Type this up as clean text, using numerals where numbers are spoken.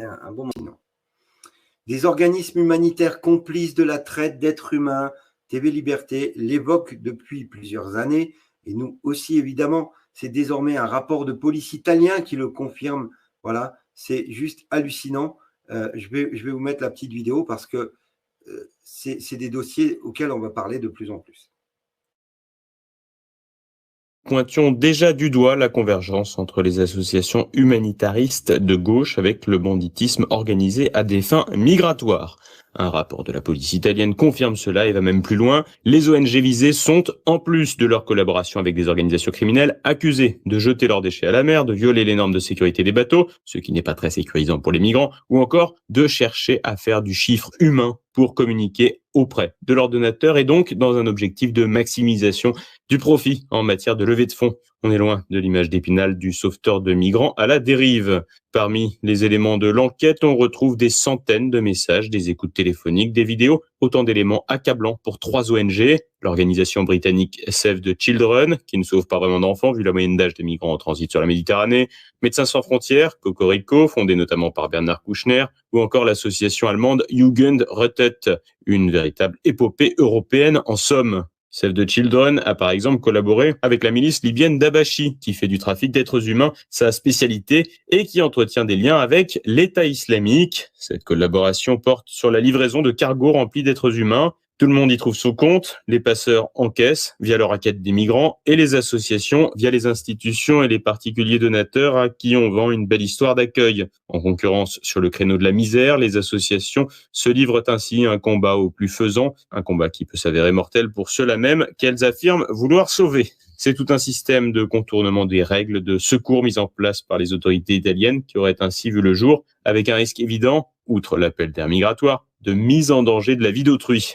Un bon moment. Des organismes humanitaires complices de la traite d'êtres humains, TV Liberté l'évoque depuis plusieurs années, et nous aussi évidemment. C'est désormais un rapport de police italien qui le confirme. Voilà, c'est juste hallucinant. Je vais vous mettre la petite vidéo parce que c'est des dossiers auxquels on va parler de plus en plus. Pointions déjà du doigt la convergence entre les associations humanitaristes de gauche avec le banditisme organisé à des fins migratoires. Un rapport de la police italienne confirme cela et va même plus loin. Les ONG visées sont, en plus de leur collaboration avec des organisations criminelles, accusées de jeter leurs déchets à la mer, de violer les normes de sécurité des bateaux, ce qui n'est pas très sécurisant pour les migrants, ou encore de chercher à faire du chiffre humain pour communiquer auprès de leurs donateurs et donc dans un objectif de maximisation du profit en matière de levée de fonds. On est loin de l'image d'Épinal du sauveteur de migrants à la dérive. Parmi les éléments de l'enquête, on retrouve des centaines de messages, des écoutes téléphoniques, des vidéos, autant d'éléments accablants pour 3 ONG. L'organisation britannique Save the Children, qui ne sauve pas vraiment d'enfants vu la moyenne d'âge des migrants en transit sur la Méditerranée, Médecins sans frontières, Cocorico, fondée notamment par Bernard Kouchner, ou encore l'association allemande Jugendrettet, une véritable épopée européenne en somme. Save the Children a par exemple collaboré avec la milice libyenne Dabashi, qui fait du trafic d'êtres humains sa spécialité et qui entretient des liens avec l'État islamique. Cette collaboration porte sur la livraison de cargos remplis d'êtres humains. Tout le monde y trouve son compte, les passeurs encaissent via leur raquette des migrants et les associations via les institutions et les particuliers donateurs à qui on vend une belle histoire d'accueil. En concurrence sur le créneau de la misère, les associations se livrent ainsi un combat au plus faisant, un combat qui peut s'avérer mortel pour ceux-là même qu'elles affirment vouloir sauver. C'est tout un système de contournement des règles de secours mis en place par les autorités italiennes qui aurait ainsi vu le jour, avec un risque évident, outre l'appel d'air migratoire, de mise en danger de la vie d'autrui.